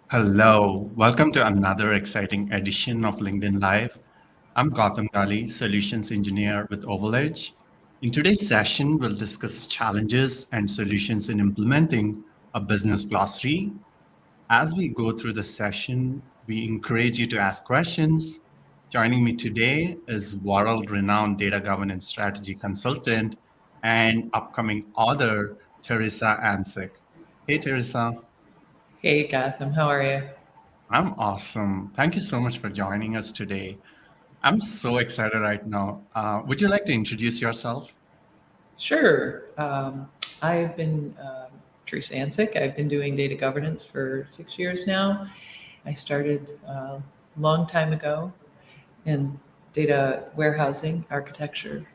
Hello, welcome to another exciting edition of LinkedIn Live. I'm Gautam Gali, Solutions Engineer with Ovaledge. In today's session, we'll discuss challenges and solutions in implementing a business glossary. As we go through the session, we encourage you to ask questions. Joining me today is world-renowned data governance strategy consultant and upcoming author, Teresa Ansik. Hey, Teresa. Hey, Gotham, how are you? I'm awesome. Thank you so much for joining us today. I'm so excited right now. Would you like to introduce yourself? Sure. I've been Teresa Ansick. I've been doing data governance for 6 years now. I started a long time ago in data warehousing architecture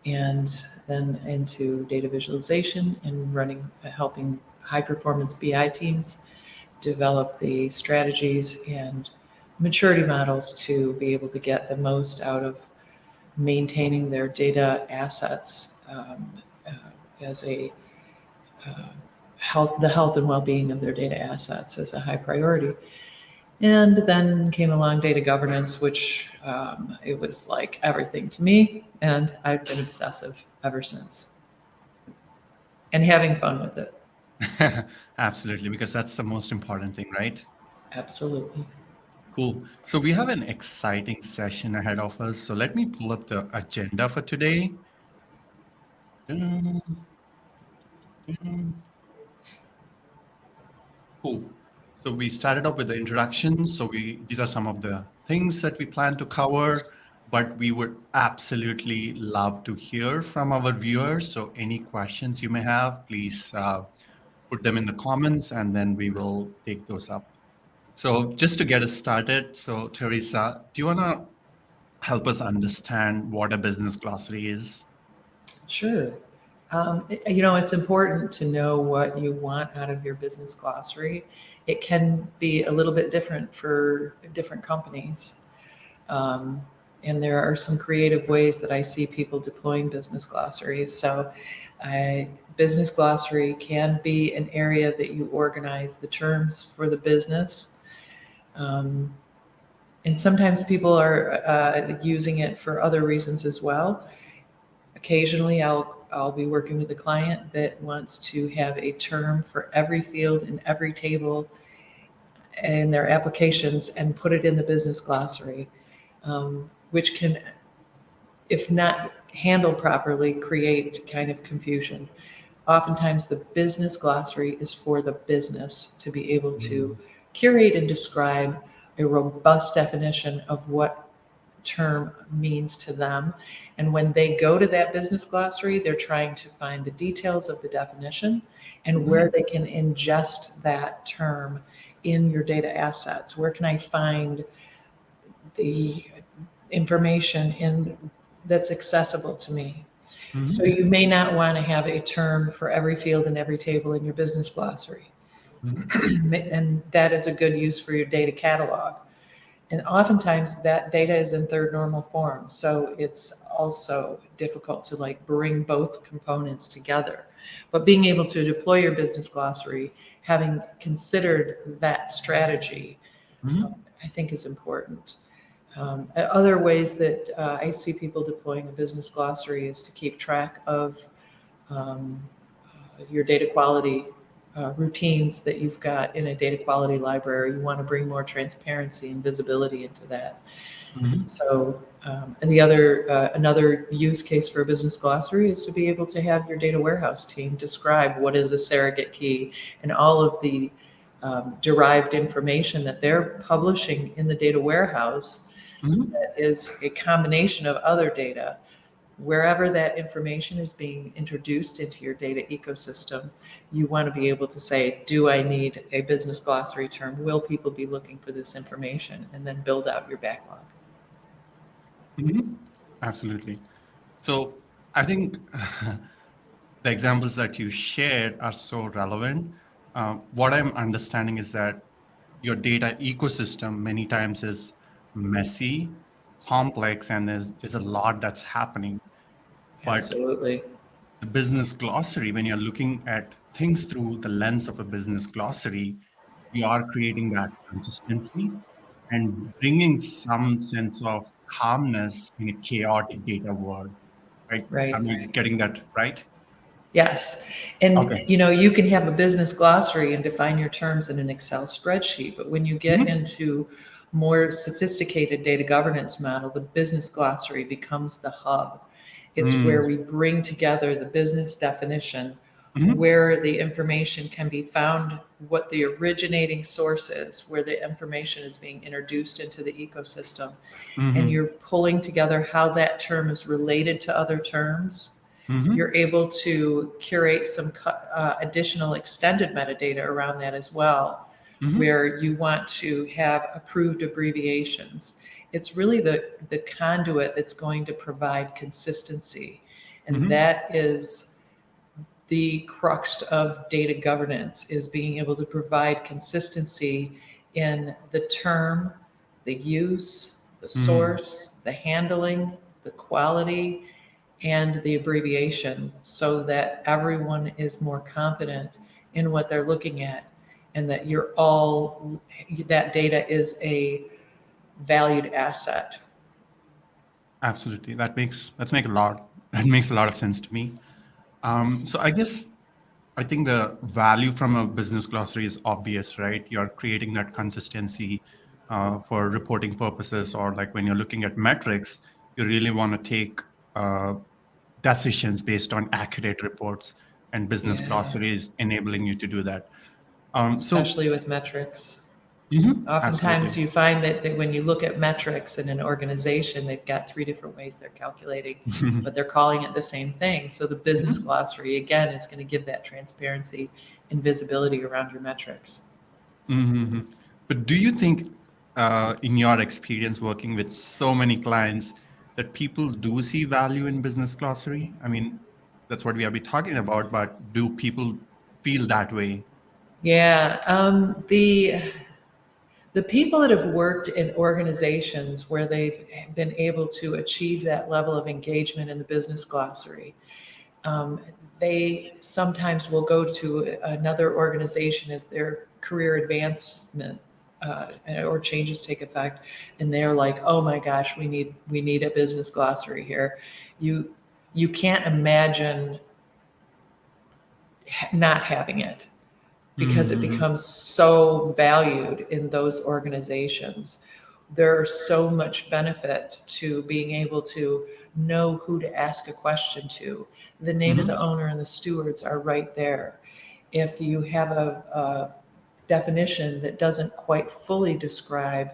and then into data visualization and helping high performance BI teams develop the strategies and maturity models to be able to get the most out of maintaining their data assets as a uh, the health and well-being of their data assets is a high priority. And then came along data governance, which it was like everything to me, and I've been obsessive ever since, and having fun with it. Absolutely, because that's the most important thing, right? Absolutely. Cool. So we have an exciting session ahead of us. So let me pull up the agenda for today. Dun, dun. Cool. So we started off with the introduction. So these are some of the things that we plan to cover, but we would absolutely love to hear from our viewers. So any questions you may have, please put them in the comments and then we will take those up. So just to get us started, so Teresa, do you want to help us understand what a business glossary is? Sure. It's important to know what you want out of your business glossary. It can be a little bit different for different companies. Um, and there are some creative ways that I see people deploying business glossaries. So, business glossary can be an area that you organize the terms for the business. Um, and sometimes people are using it for other reasons as well. Occasionally, I'll be working with a client that wants to have a term for every field in every table in their applications and put it in the business glossary, which can, if not handled properly, create kind of confusion. Oftentimes, the business glossary is for the business to be able to curate and describe a robust definition of what term means to them. And when they go to that business glossary, they're trying to find the details of the definition and where they can ingest that term in your data assets. Where can I find the information that's accessible to me? So Mhm. you may not want to have a term for every field and every table in your business glossary. Mhm. And that is a good use for your data catalog. And oftentimes that data is in third normal form. So it's also difficult to like bring both components together. But being able to deploy your business glossary, having considered that strategy, Mhm. I think is important. Other ways that I see people deploying a business glossary is to keep track of um, your data quality routines that you've got in a data quality library. You want to bring more transparency and visibility into that. Mhm. So, and the other another use case for a business glossary is to be able to have your data warehouse team describe what is a surrogate key and all of the derived information that they're publishing in the data warehouse Mhm. that is a combination of other data. Wherever that information is being introduced into your data ecosystem, you want to be able to say, do I need a business glossary term? Will people be looking for this information? And then build out your backlog. Mhm. Absolutely. So I think the examples that you shared are so relevant. What I'm understanding is that your data ecosystem many times is messy, complex, and there's a lot that's happening. But Absolutely. the business glossary, when you're looking at things through the lens of a business glossary, you are creating that consistency and bringing some sense of calmness in a chaotic data world, right? Am Right. I getting that right? Yes. And Okay. you can have a business glossary and define your terms in an Excel spreadsheet, but when you get Mhm. into more sophisticated data governance model, the business glossary becomes the hub. It's Mm. where we bring together the business definition, Mhm. where the information can be found, what the originating source is, where the information is being introduced into the ecosystem, and Mhm. you're pulling together how that term is related to other terms. Mhm. You're able to curate some additional extended metadata around that as well, Mhm. where you want to have approved abbreviations. It's really the conduit that's going to provide consistency. And Mhm. that is the crux of data governance, is being able to provide consistency in the term, the use, the Mhm. source, the handling, the quality, and the abbreviation, so that everyone is more confident in what they're looking at, and that that data is a valued asset. Absolutely. That makes a lot of sense to me. So I think the value from a business glossary is obvious, right? You're creating that consistency for reporting purposes, or like when you're looking at metrics, you really want to take uh, decisions based on accurate reports, and business Yeah, glossary is enabling you to do that. So, especially with metrics. mhm, Oftentimes, absolutely. you find that when you look at metrics in an organization, they've got three different ways they're calculating, but they're calling it the same thing. So the business Mhm. glossary, again, is going to give that transparency and visibility around your metrics. Mhm. But do you think, in your experience working with so many clients, that people do see value in business glossary? I mean, that's what we have been talking about, but do people feel that way? Yeah, the people that have worked in organizations where they've been able to achieve that level of engagement in the business glossary, um, they sometimes will go to another organization as their career advancement or changes take effect, and they're like, "Oh my gosh, we need a business glossary here." You you can't imagine not having it, because it Mm-hmm. becomes so valued in those organizations. There's so much benefit to being able to know who to ask a question to. The name of the Mm-hmm. owner and the stewards are right there. If you have a definition that doesn't quite fully describe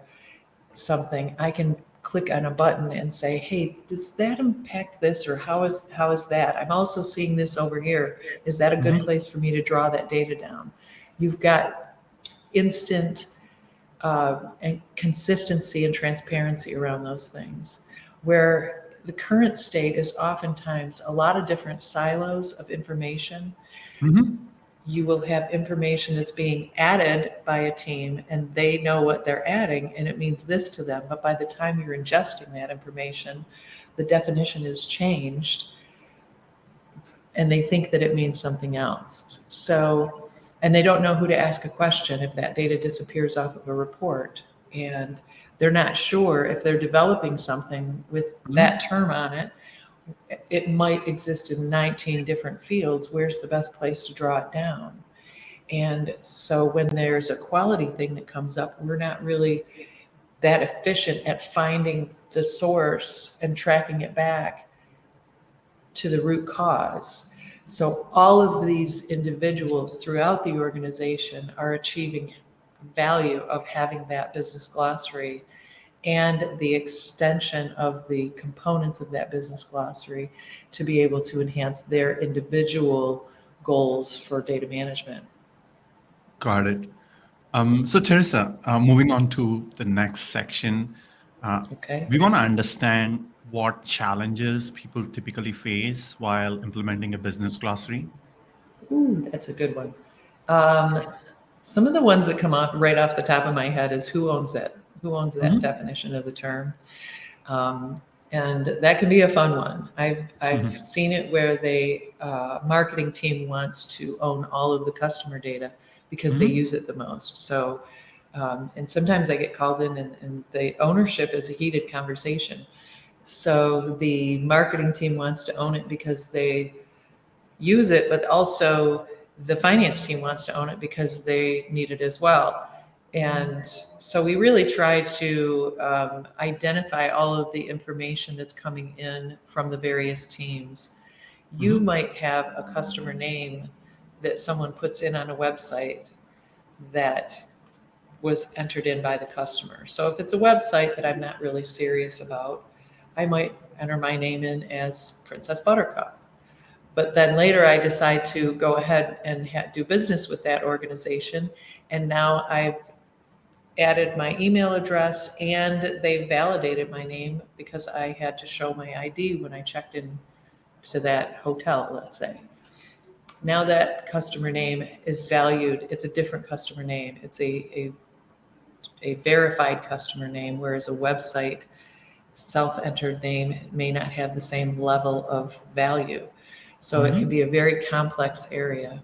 something, I can click on a button and say, "Hey, does that impact this, or how is that? I'm also seeing this over here. Is that a good Mm-hmm. place for me to draw that data down?" You've got instant and consistency and transparency around those things. Where the current state is oftentimes a lot of different silos of information. Mm-hmm. You will have information that's being added by a team, and they know what they're adding and it means this to them. But by the time you're ingesting that information, the definition is changed and they think that it means something else. So, and they don't know who to ask a question if that data disappears off of a report. And they're not sure if they're developing something with that Mm-hmm. term on it. It might exist in 19 different fields. Where's the best place to draw it down? And so when there's a quality thing that comes up, we're not really that efficient at finding the source and tracking it back to the root cause. So all of these individuals throughout the organization are achieving value of having that business glossary and the extension of the components of that business glossary to be able to enhance their individual goals for data management. Got it. So, Teresa, moving on to the next section, uh, Okay. we want to understand what challenges people typically face while implementing a business glossary. Ooh, that's a good one. Um, some of the ones that come off right off the top of my head is who owns it? Who owns that Mm-hmm. definition of the term? Um, and that can be a fun one. I've seen it where the marketing team wants to own all of the customer data, because they use it the most. So, and sometimes I get called in, and the ownership is a heated conversation. So the marketing team wants to own it because they use it, but also the finance team wants to own it because they need it as well. And so we really try to identify all of the information that's coming in from the various teams. You might have a customer name that someone puts in on a website that was entered in by the customer. So if it's a website that I'm not really serious about, I might enter my name in as Princess Buttercup. But then later I decide to go ahead and do business with that organization. And now I've added my email address and they validated my name because I had to show my ID when I checked in to that hotel, let's say. Now that customer name is valued, it's a different customer name. It's a verified customer name, whereas a website self-entered name may not have the same level of value. So it can be a very complex area.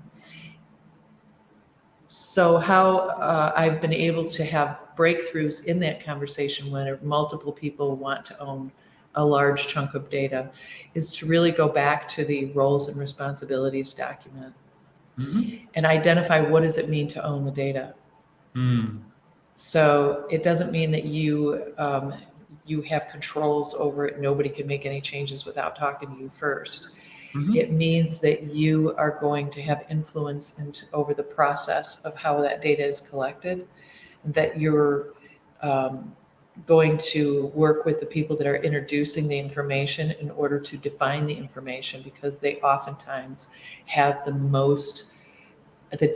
So how I've been able to have breakthroughs in that conversation when multiple people want to own a large chunk of data is to really go back to the roles and responsibilities document and identify what does it mean to own the data. So it doesn't mean that you have controls over it. Nobody can make any changes without talking to you first. It means that you are going to have influence over the process of how that data is collected, that you're going to work with the people that are introducing the information in order to define the information, because they oftentimes have the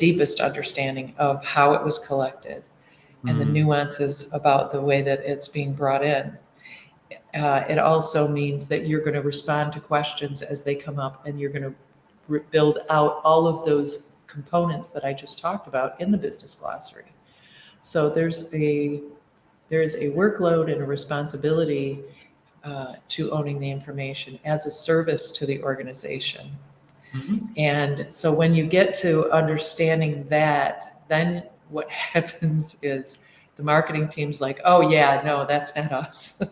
deepest understanding of how it was collected and the nuances about the way that it's being brought in. It also means that you're going to respond to questions as they come up, and you're going to build out all of those components that I just talked about in the business glossary. So there's a workload and a responsibility to owning the information as a service to the organization. And so when you get to understanding that, then what happens is the marketing team's like, oh yeah, no, that's not us.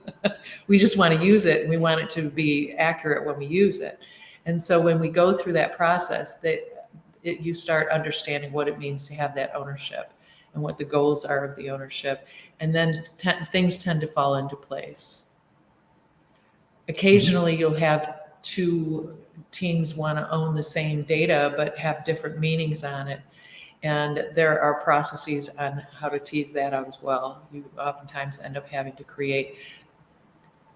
We just want to use it, and we want it to be accurate when we use it. And so when we go through that process, you start understanding what it means to have that ownership and what the goals are of the ownership. And then things tend to fall into place. Occasionally you'll have two teams want to own the same data but have different meanings on it. And there are processes on how to tease that out as well. You oftentimes end up having to create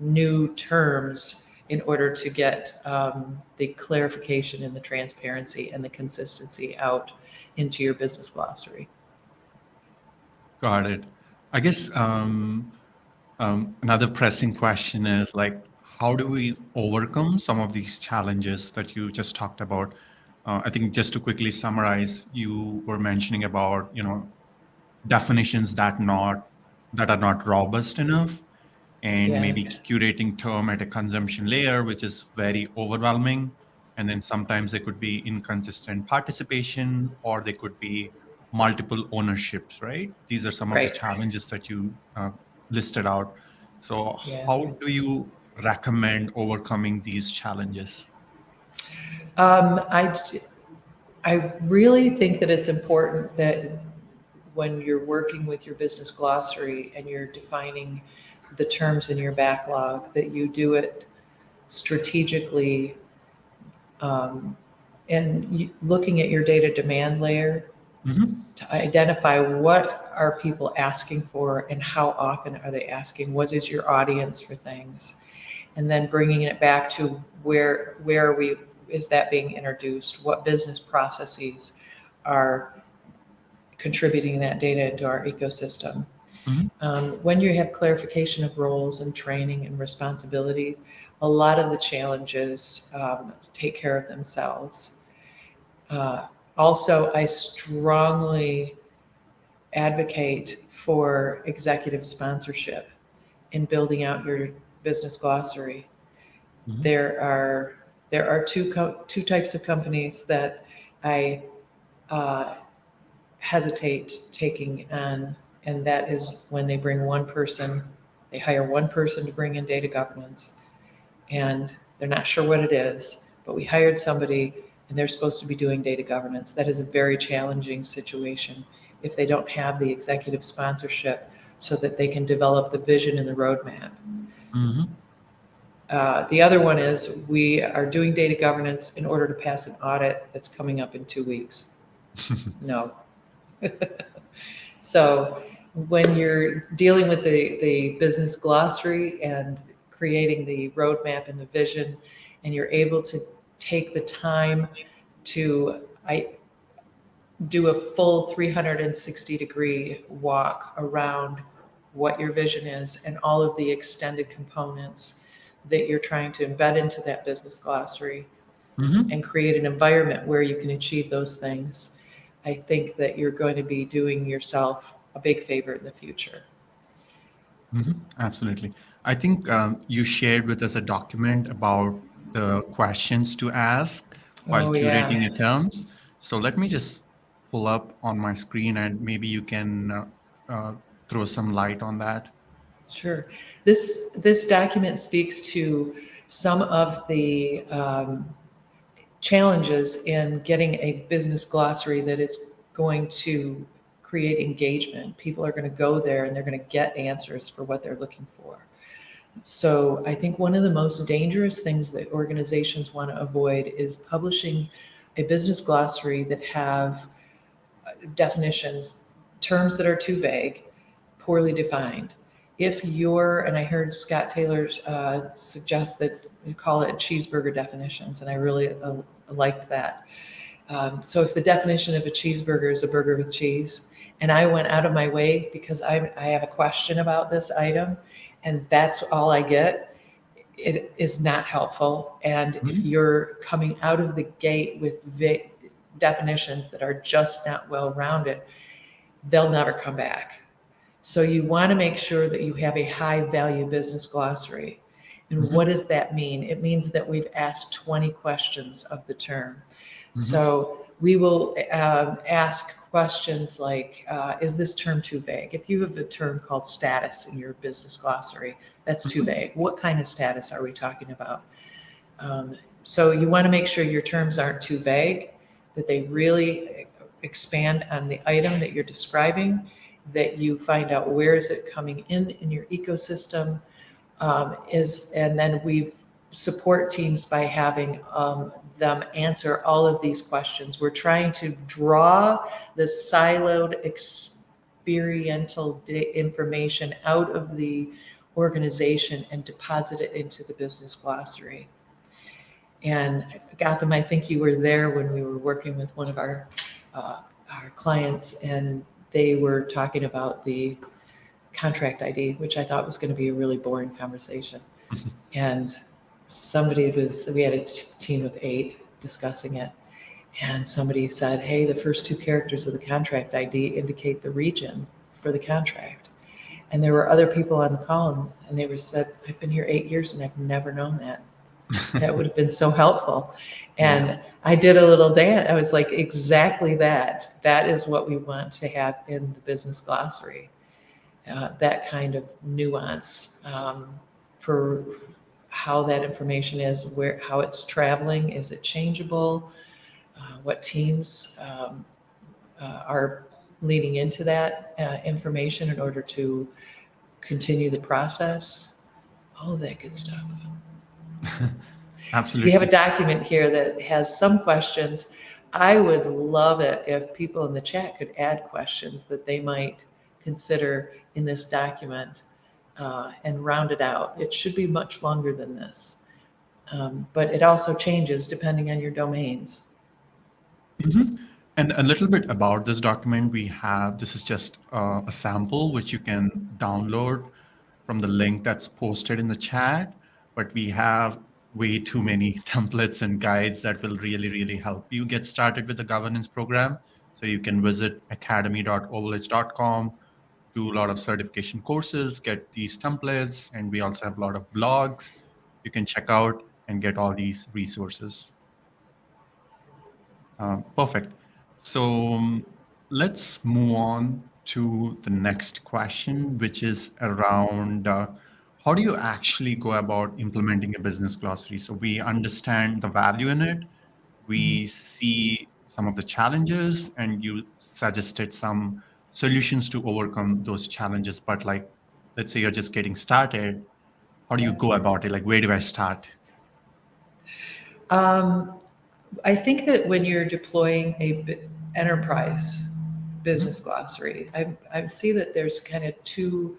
new terms in order to get the clarification and the transparency and the consistency out into your business glossary. Got it. I guess another pressing question is, like, how do we overcome some of these challenges that you just talked about? I think just to quickly summarize, you were mentioning about, definitions that are not robust enough, and maybe curating term at a consumption layer, which is very overwhelming. And then sometimes there could be inconsistent participation, or there could be multiple ownerships, right? These are some of the challenges that you listed out. So how do you recommend overcoming these challenges? I really think that it's important that when you're working with your business glossary and you're defining the terms in your backlog, that you do it strategically, and looking at your data demand layer to identify what are people asking for and how often are they asking, what is your audience for things, and then bringing it back to where is that being introduced, what business processes are contributing that data into our ecosystem. When you have clarification of roles and training and responsibilities, a lot of the challenges take care of themselves. Also, I strongly advocate for executive sponsorship in building out your business glossary. There are two types of companies that I hesitate taking on, and that is when they bring one person, they hire one person to bring in data governance, and they're not sure what it is, but we hired somebody and they're supposed to be doing data governance. That is a very challenging situation if they don't have the executive sponsorship so that they can develop the vision and the roadmap. Mm-hmm. The other one is we are doing data governance in order to pass an audit that's coming up in 2 weeks. No. So when you're dealing with the business glossary and creating the roadmap and the vision, and you're able to take the time to do a full 360-degree walk around what your vision is and all of the extended components that you're trying to embed into that business glossary Mm-hmm. and create an environment where you can achieve those things, I think that you're going to be doing yourself a big favor in the future. Mm-hmm. Absolutely. I think you shared with us a document about the questions to ask while Oh, curating yeah. your terms. So let me just pull up on my screen and maybe you can throw some light on that. Sure. This document speaks to some of the challenges in getting a business glossary that is going to create engagement. People are going to go there and they're going to get answers for what they're looking for. So I think one of the most dangerous things that organizations want to avoid is publishing a business glossary that have definitions, terms that are too vague, poorly defined. If you're, and I heard Scott Taylor suggest that you call it cheeseburger definitions, and I really liked that. So if the definition of a cheeseburger is a burger with cheese, and I went out of my way because I have a question about this item, and that's all I get, it is not helpful. And if Mhm. you're coming out of the gate with definitions that are just not well rounded, they'll never come back. So you want to make sure that you have a high value business glossary. And Mhm. what does that mean? It means that we've asked 20 questions of the term. Mhm. So we will ask questions like, is this term too vague? If you have a term called status in your business glossary, that's too Mhm. vague. What kind of status are we talking about? So you want to make sure your terms aren't too vague, that they really expand on the item that you're describing, that you find out where is it coming in your ecosystem, and then we support teams by having them answer all of these questions. We're trying to draw the siloed experiential information out of the organization and deposit it into the business glossary. And Gotham, I think you were there when we were working with one of our clients, and they were talking about the contract ID, which I thought was going to be a really boring conversation. And we had a team of 8 discussing it, and somebody said, "Hey, the first 2 characters of the contract ID indicate the region for the contract." And there were other people on the call, and they were said, "I've been here 8 years and I've never known that." That would have been so helpful. Yeah. And I did a little dance. I was like, exactly that. That is what we want to have in the business glossary. That kind of nuance for how that information is, how it's traveling. Is it changeable? What teams are leading into that information in order to continue the process? All of that good stuff. We have a Absolutely. document here that has some questions. I would love it if people in the chat could add questions that they might consider in this document and round it out. It should be much longer than this, but it also changes depending on your domains. Mhm. And a little bit about this document, this is just a sample which you can download from the link that's posted in the chat, but we have way too many templates and guides that will really, really help you get started with the governance program. So you can visit academy.ovaledge.com, do a lot of certification courses, get these templates, and we also have a lot of blogs you can check out and get all these resources. Perfect. So Let's move on to the next question, which is around how do you actually go about implementing a business glossary? So we understand the value in it, Mhm. we see some of the challenges, and you suggested some solutions to overcome those challenges. But like, let's say you're just getting started, how do you Yeah. go about it? Like, where do I start? Um, I think that when you're deploying enterprise business Mhm. glossary, I see that there's kind of two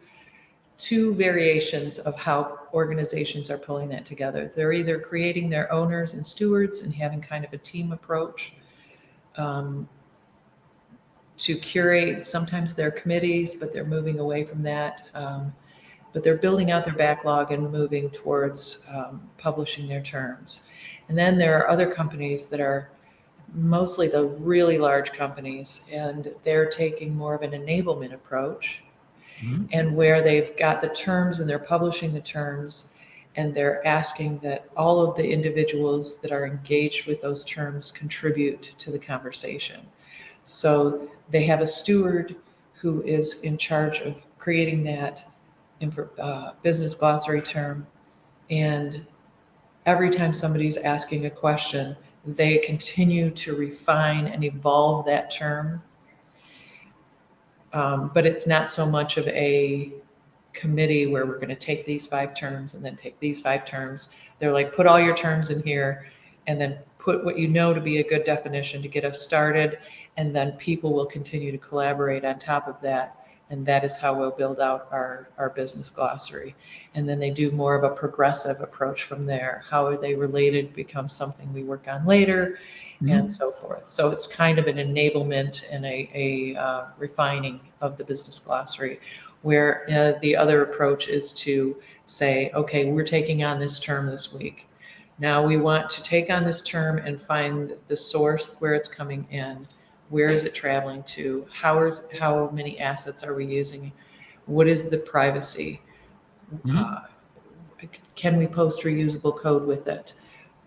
variations of how organizations are pulling that together. They're either creating their owners and stewards and having kind of a team approach um, to curate sometimes their committees, but they're moving away from that. But they're building out their backlog and moving towards publishing their terms. And then there are other companies that are mostly the really large companies, and they're taking more of an enablement approach, Mhm. and where they've got the terms and they're publishing the terms, and they're asking that all of the individuals that are engaged with those terms contribute to the conversation. So they have a steward who is in charge of creating that business glossary term. And every time somebody's asking a question, they continue to refine and evolve that term. But it's not so much of a committee where we're going to take these 5 terms and then take these 5 terms. They're like, put all your terms in here and then put what you know to be a good definition to get us started. And then people will continue to collaborate on top of that. And that is how we'll build out our business glossary. And then they do more of a progressive approach from there. How are they related becomes something we work on later and Mhm. so forth. So it's kind of an enablement and a refining of the business glossary, where the other approach is to say, okay, we're taking on this term this week. Now we want to take on this term and find the source where it's coming in. Where is it traveling to? How many assets are we using? What is the privacy? Uh, Mhm. can we post reusable code with it?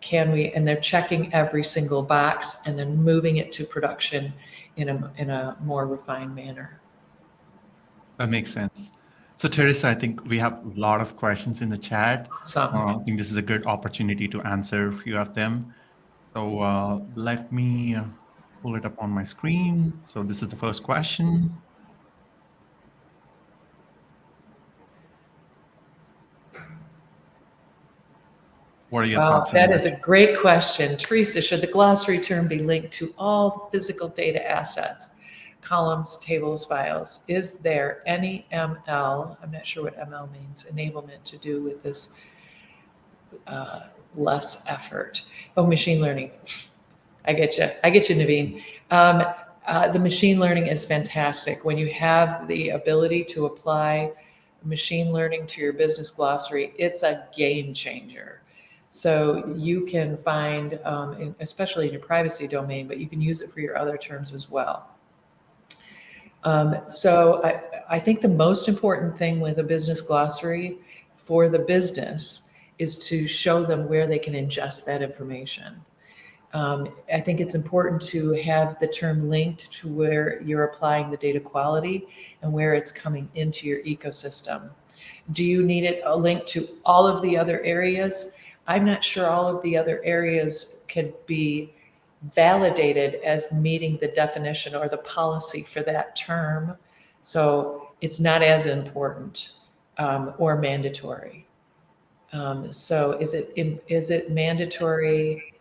Can we? And they're checking every single box and then moving it to production in a more refined manner. That makes sense. So, Teresa, I think we have a lot of questions in the chat. Some. I think this is a good opportunity to answer a few of them. So, let me pull it up on my screen. So, this is the first question. What are your thoughts on That is this? a great question. Teresa, should the glossary term be linked to all physical data assets, columns, tables, files? Is there any ML, I'm not sure what ML means, enablement to do with this uh, less effort? Oh, machine learning. I get you. I get you, Naveen. Um, the machine learning is fantastic. When you have the ability to apply machine learning to your business glossary, it's a game changer. So you can find, especially in your privacy domain, but you can use it for your other terms as well. So I think the most important thing with a business glossary for the business is to show them where they can ingest that information. I think it's important to have the term linked to where you're applying the data quality and where it's coming into your ecosystem. Do you need it a link to all of the other areas? I'm not sure all of the other areas could be validated as meeting the definition or the policy for that term. So it's not as important or mandatory. So is it mandatory?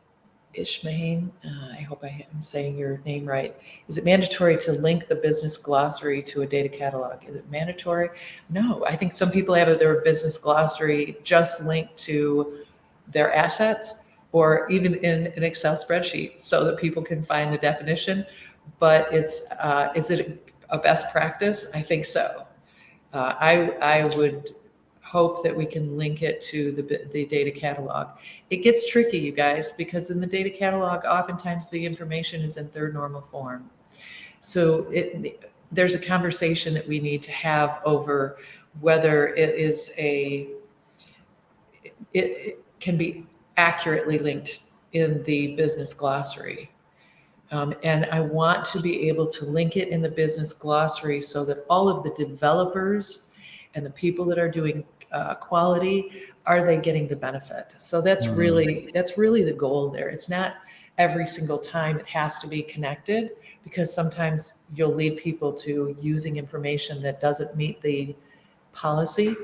Ishmael, I hope I am saying your name right. Is it mandatory to link the business glossary to a data catalog? Is it mandatory? No, I think some people have their business glossary just linked to their assets or even in an Excel spreadsheet so that people can find the definition. But is it a best practice? I think so. I would hope that we can link it to the data catalog. It gets tricky, you guys, because in the data catalog, oftentimes the information is in third normal form. So there's a conversation that we need to have over whether it can be accurately linked in the business glossary. And I want to be able to link it in the business glossary so that all of the developers and the people that are doing quality, are they getting the benefit? So that's really the goal there. It's not every single time it has to be connected, because sometimes you'll lead people to using information that doesn't meet the policy.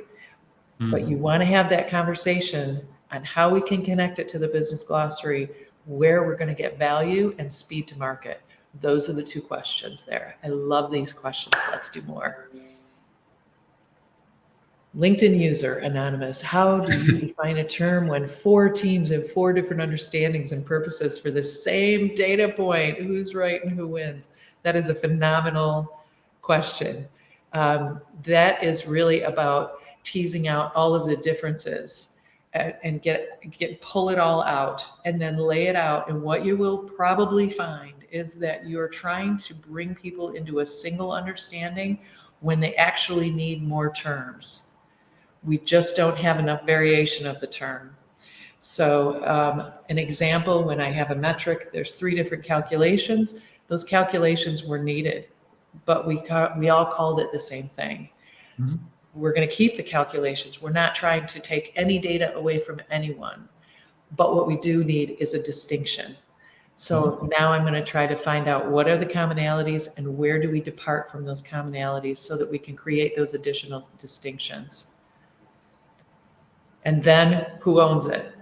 But you want to have that conversation on how we can connect it to the business glossary, where we're going to get value and speed to market. Those are the two questions there. I love these questions. Let's do more. LinkedIn user, anonymous. How do you define a term when 4 teams have 4 different understandings and purposes for the same data point? Who's right and who wins? That is a phenomenal question. That is really about teasing out all of the differences and pull it all out and then lay it out. And what you will probably find is that you're trying to bring people into a single understanding when they actually need more terms. We just don't have enough variation of the term. So an example, when I have a metric, there's 3 different calculations. Those calculations were needed, but we all called it the same thing. We're going to keep the calculations. We're not trying to take any data away from anyone. But what we do need is a distinction. So now I'm going to try to find out what are the commonalities and where do we depart from those commonalities so that we can create those additional distinctions. And then who owns it?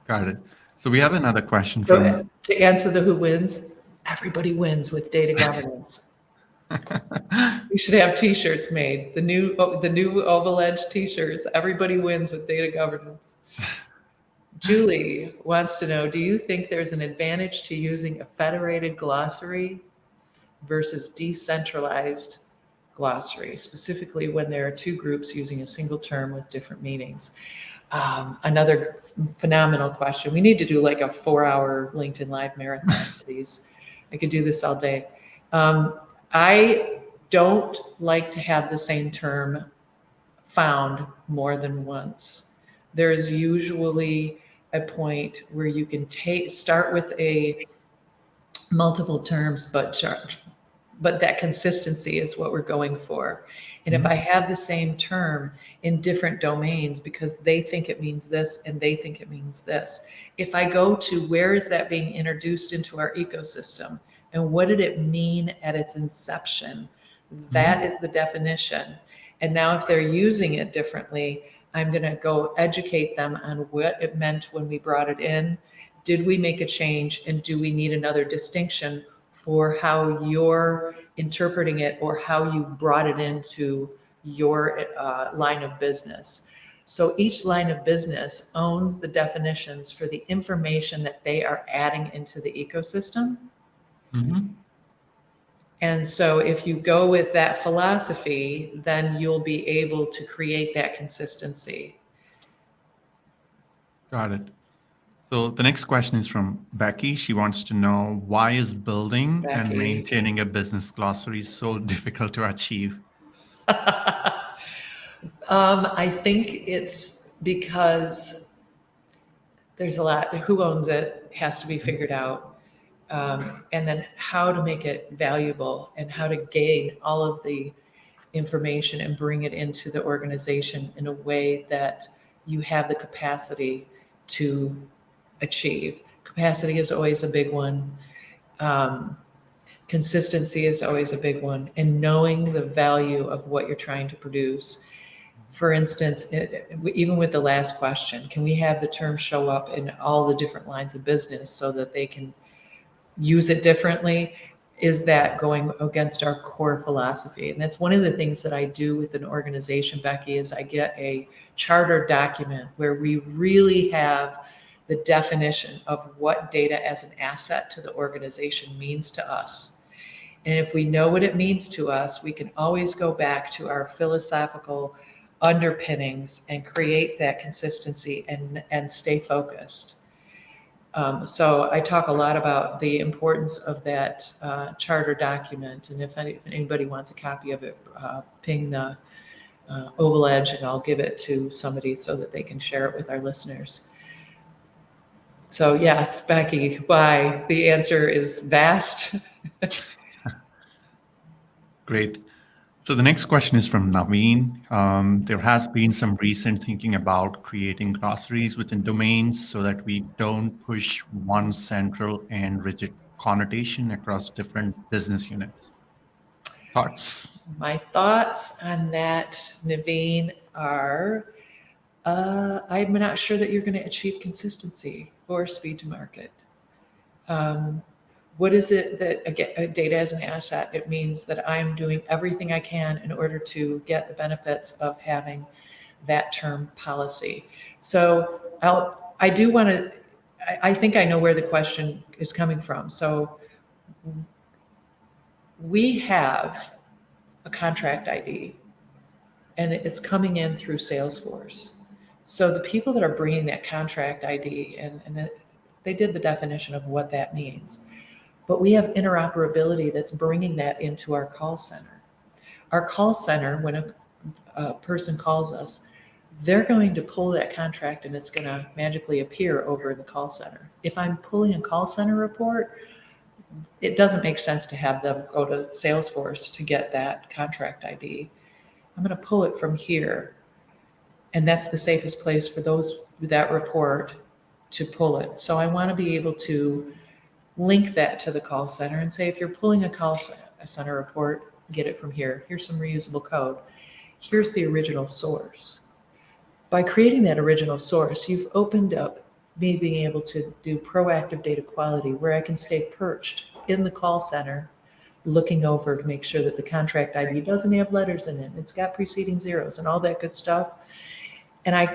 Got it. So we have another question So to answer the who wins, everybody wins with data governance. We should have T-shirts made. The new Ovaledge T-shirts. Everybody wins with data governance. Julie wants to know: do you think there's an advantage to using a federated glossary versus decentralized glossary, specifically when there are 2 groups using a single term with different meanings? Another phenomenal question. We need to do like a 4-hour LinkedIn Live marathon for these. I could do this all day. I don't like to have the same term found more than once. There is usually a point where you can start with a multiple terms, but that consistency is what we're going for. And if I have the same term in different domains because they think it means this and they think it means this, if I go to where is that being introduced into our ecosystem and what did it mean at its inception, that is the definition. And now if they're using it differently, I'm going to go educate them on what it meant when we brought it in. Did we make a change? And do we need another distinction for how you're interpreting it or how you've brought it into your line of business? So each line of business owns the definitions for the information that they are adding into the ecosystem. And so if you go with that philosophy, then you'll be able to create that consistency. Got it. So the next question is from Becky. She wants to know, why is building and maintaining a business glossary so difficult to achieve? I think it's because there's a lot. Who owns it has to be figured out. And then how to make it valuable and how to gain all of the information and bring it into the organization in a way that you have the capacity to achieve. Capacity is always a big one. Consistency is always a big one. And knowing the value of what you're trying to produce. For instance, even with the last question, can we have the term show up in all the different lines of business so that they can use it differently? Is that going against our core philosophy? And that's one of the things that I do with an organization, Becky, is I get a charter document where we really have the definition of what data as an asset to the organization means to us. And if we know what it means to us, we can always go back to our philosophical underpinnings and create that consistency and stay focused. So I talk a lot about the importance of that charter document. And if anybody wants a copy of it, ping the Ovaledge and I'll give it to somebody so that they can share it with our listeners. So yes, Becky, why? The answer is vast. Great. So the next question is from Naveen. There has been some recent thinking about creating glossaries within domains so that we don't push one central and rigid connotation across different business units. Thoughts? My thoughts on that, Naveen, are I'm not sure that you're going to achieve consistency or speed to market. Um, what is it that data as an asset? It means that I'm doing everything I can in order to get the benefits of having that term policy. So I do want to, I think I know where the question is coming from. So we have a contract ID and it's coming in through Salesforce. So the people that are bringing that contract ID and they did the definition of what that means. But we have interoperability that's bringing that into our call center. Our call center, when a person calls us, they're going to pull that contract and it's going to magically appear over in the call center. If I'm pulling a call center report, it doesn't make sense to have them go to Salesforce to get that contract ID. I'm going to pull it from here. And that's the safest place for that report to pull it. So I want to be able to link that to the call center and say, if you're pulling a center report, get it from here. Here's some reusable code. Here's the original source. By creating that original source, you've opened up me being able to do proactive data quality where I can stay perched in the call center, looking over to make sure that the contract ID doesn't have letters in it. It's got preceding zeros and all that good stuff. And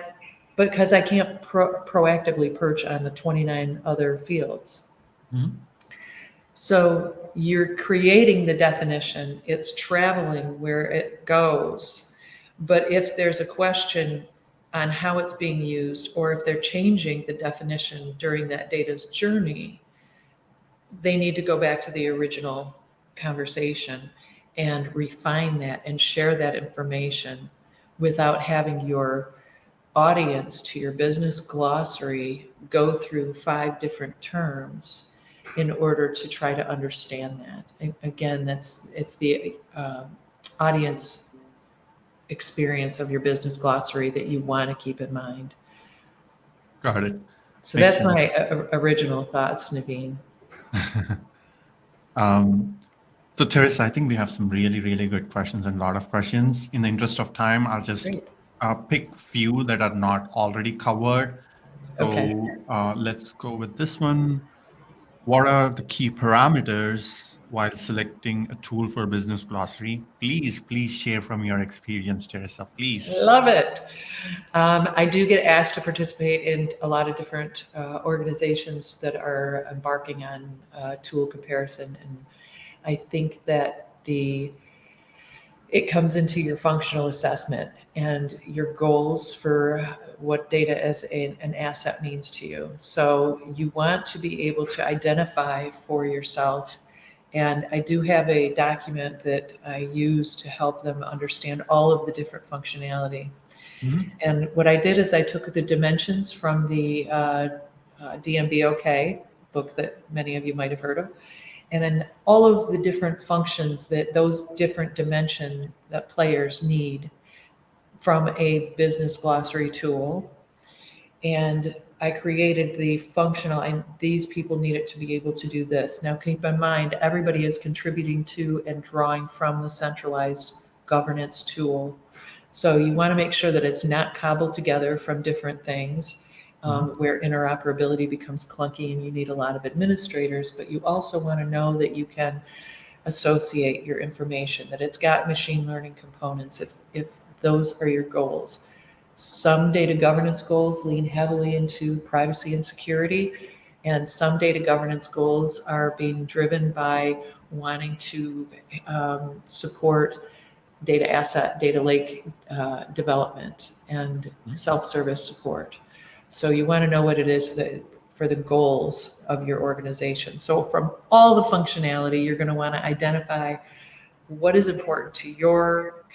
because I can't proactively perch on the 29 other fields. Mm-hmm. So you're creating the definition, it's traveling where it goes. But if there's a question on how it's being used, or if they're changing the definition during that data's journey, they need to go back to the original conversation and refine that and share that information without having your audience to your business glossary go through 5 different terms in order to try to understand that. And again, it's the audience experience of your business glossary that you want to keep in mind. Got it. So Makes that's sense. my original thoughts, Naveen. So Teresa, I think we have some really, really good questions and a lot of questions. In the interest of time, I'll just pick few that are not already covered. So Okay. Let's go with this one. What are the key parameters while selecting a tool for business glossary? Please share from your experience, Teresa, please. Love it. I do get asked to participate in a lot of different organizations that are embarking on tool comparison. And I think that it comes into your functional assessment and your goals for what data as an asset means to you. So you want to be able to identify for yourself. And I do have a document that I use to help them understand all of the different functionality. Mhm. And what I did is I took the dimensions from the DMBOK book that many of you might have heard of, and then all of the different functions that those different dimension that players need from a business glossary tool. And I created the functional, and these people need it to be able to do this. Now, keep in mind, everybody is contributing to and drawing from the centralized governance tool. So you want to make sure that it's not cobbled together from different things. Where interoperability becomes clunky and you need a lot of administrators, but you also want to know that you can associate your information, that it's got machine learning components if those are your goals. Some data governance goals lean heavily into privacy and security, and some data governance goals are being driven by wanting to support data asset, data lake development, and self-service support. So you want to know what it is that for the goals of your organization. So from all the functionality, you're going to want to identify what is important to your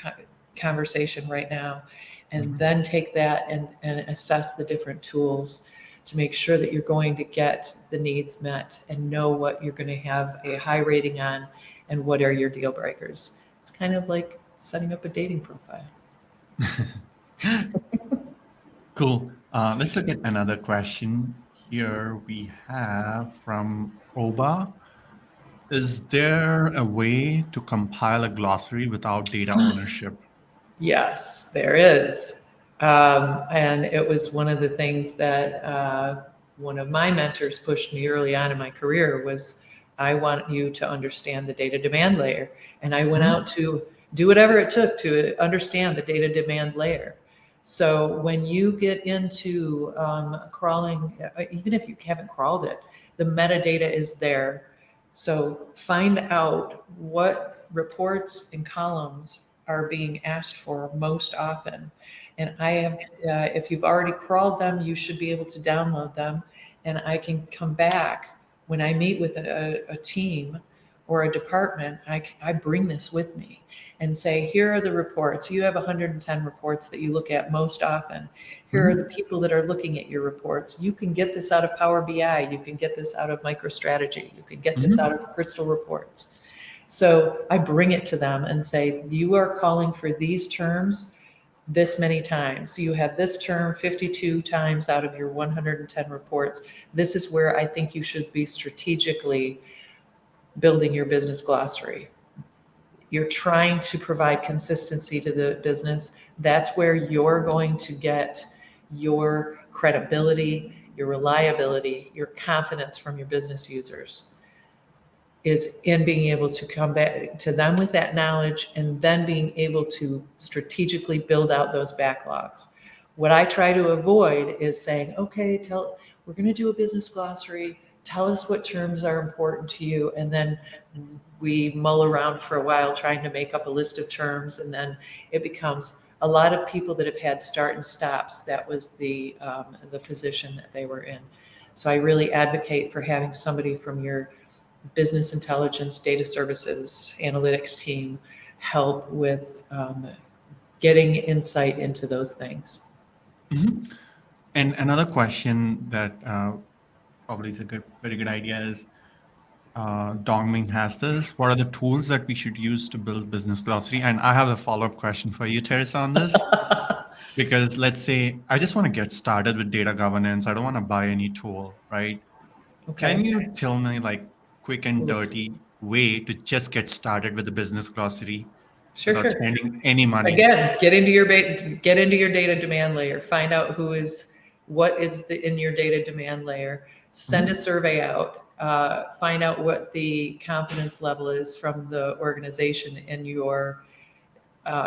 conversation right now, and then take that and assess the different tools to make sure that you're going to get the needs met and know what you're going to have a high rating on and what are your deal breakers. It's kind of like setting up a dating profile. Cool. Let's look at another question. Here we have from Oba. Is there a way to compile a glossary without data ownership? Yes, there is. And it was one of the things that one of my mentors pushed me early on in my career was, I want you to understand the data demand layer. And I went out to do whatever it took to understand the data demand layer. So when you get into crawling, even if you haven't crawled it, the metadata is there. So find out what reports and columns are being asked for most often. And I have, if you've already crawled them, you should be able to download them. And I can come back when I meet with a team or a department, I bring this with me and say, here are the reports. You have 110 reports that you look at most often. Here are the people that are looking at your reports. You can get this out of Power BI. You can get this out of MicroStrategy. You can get this out of Crystal Reports. So I bring it to them and say, you are calling for these terms this many times. You have this term 52 times out of your 110 reports. This is where I think you should be strategically building your business glossary. You're trying to provide consistency to the business. That's where you're going to get your credibility, your reliability, your confidence from your business users, is in being able to come back to them with that knowledge and then being able to strategically build out those backlogs. What I try to avoid is saying, okay, we're going to do a business glossary. Tell us what terms are important to you. And then we mull around for a while trying to make up a list of terms. And then it becomes a lot of people that have had start and stops. That was the position that they were in. So I really advocate for having somebody from your business intelligence, data services, analytics team help with getting insight into those things. And another question that probably is a very good idea is, Dongming has this. What are the tools that we should use to build business glossary? And I have a follow-up question for you, Teresa, on this. Because let's say I just want to get started with data governance. I don't want to buy any tool, right? Okay. Can you tell me like quick and dirty way to just get started with the business glossary Sure, without sure. spending any money? Again, get into your data demand layer. Find out what is in your data demand layer. Send a survey out. Find out what the confidence level is from the organization in your.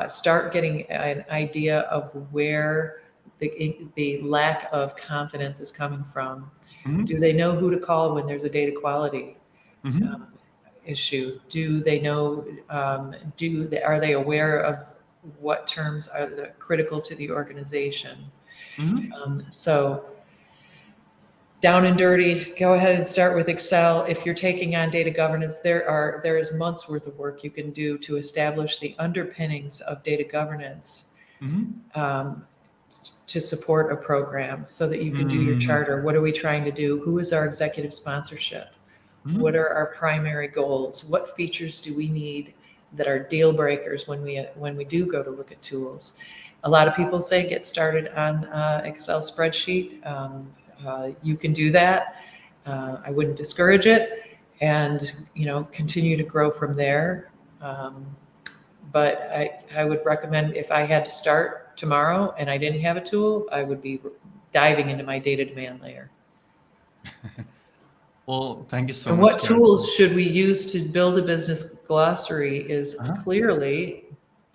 Start getting an idea of where the lack of confidence is coming from. Do they know who to call when there's a data quality issue? Do they know? Are they aware of what terms are critical to the organization? So down and dirty, go ahead and start with Excel. If you're taking on data governance, there is months worth of work you can do to establish the underpinnings of data governance to support a program so that you can do your charter. What are we trying to do? Who is our executive sponsorship? What are our primary goals? What features do we need that are deal breakers when we do go to look at tools? A lot of people say get started on Excel spreadsheet. You can do that. I wouldn't discourage it, and continue to grow from there. But I would recommend, if I had to start tomorrow and I didn't have a tool, I would be diving into my data demand layer. Well, thank you so And much. what tools should we use to build a business glossary is clearly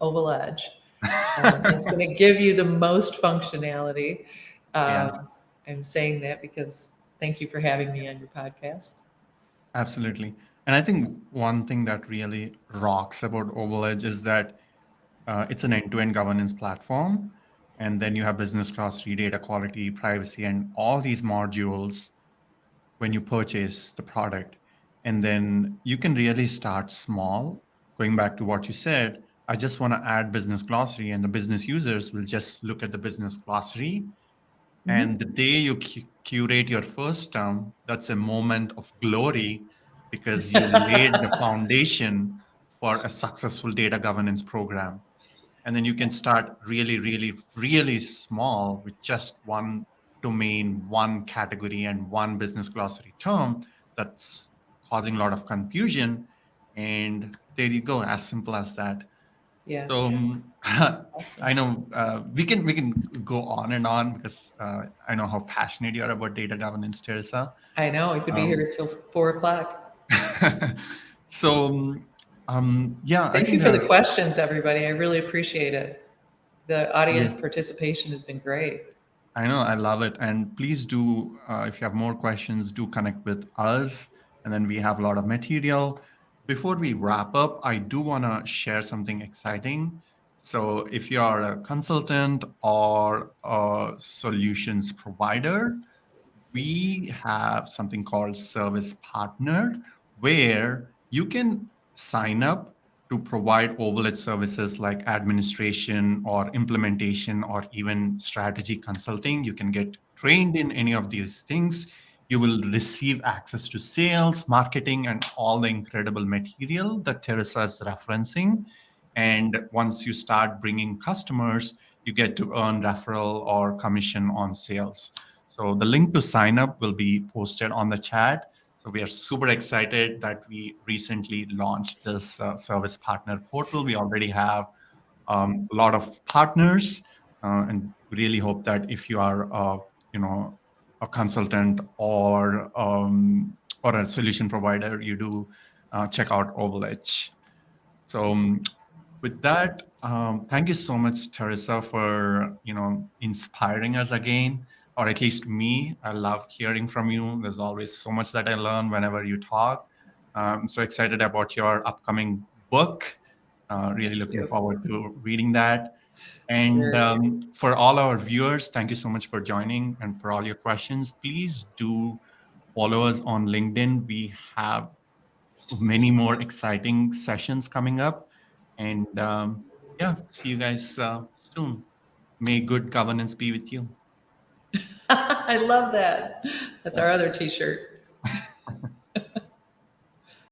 Ovaledge. It's going to give you the most functionality. I'm saying that because thank you for having me on your podcast. Absolutely. And I think one thing that really rocks about Ovaledge is that it's an end-to-end governance platform. And then you have business glossary, data quality, privacy, and all these modules when you purchase the product. And then you can really start small. Going back to what you said, I just want to add business glossary, and the business users will just look at the business glossary Mhm. And the day you curate your first term, that's a moment of glory because you laid the foundation for a successful data governance program. And then you can start really, really, really small with just one domain, one category, and one business glossary term that's causing a lot of confusion. And there you go, as simple as that. Yeah, So I awesome. know we can go on and on because I know how passionate you are about data governance, Teresa. I know, we could be Um, here till 4 o'clock. so yeah, I Thank you think for the questions, everybody. I really appreciate it. The audience yeah, participation has been great. I know, I love it. And please do, if you have more questions, do connect with us. And then we have a lot of material. Before we wrap up, I do want to share something exciting. So if you are a consultant or a solutions provider, we have something called Service Partner, where you can sign up to provide Ovaledge services like administration or implementation or even strategy consulting. You can get trained in any of these things. You will receive access to sales, marketing, and all the incredible material that Teresa is referencing. And once you start bringing customers, you get to earn referral or commission on sales. So the link to sign up will be posted on the chat. So we are super excited that we recently launched this service partner portal. We already have a lot of partners, and really hope that if you are, a consultant or a solution provider, you do check out Ovaledge. So with that, thank you so much, Teresa, for inspiring us again, or at least me. I love hearing from you. There's always so much that I learn whenever you talk. I'm so excited about your upcoming book. Really Thank looking you. forward to reading that. And Sure. for all our viewers, thank you so much for joining and for all your questions. Please do follow us on LinkedIn. We have many more exciting sessions coming up. And yeah, see you guys soon. May good governance be with you. I love that. That's Yeah. our other t-shirt.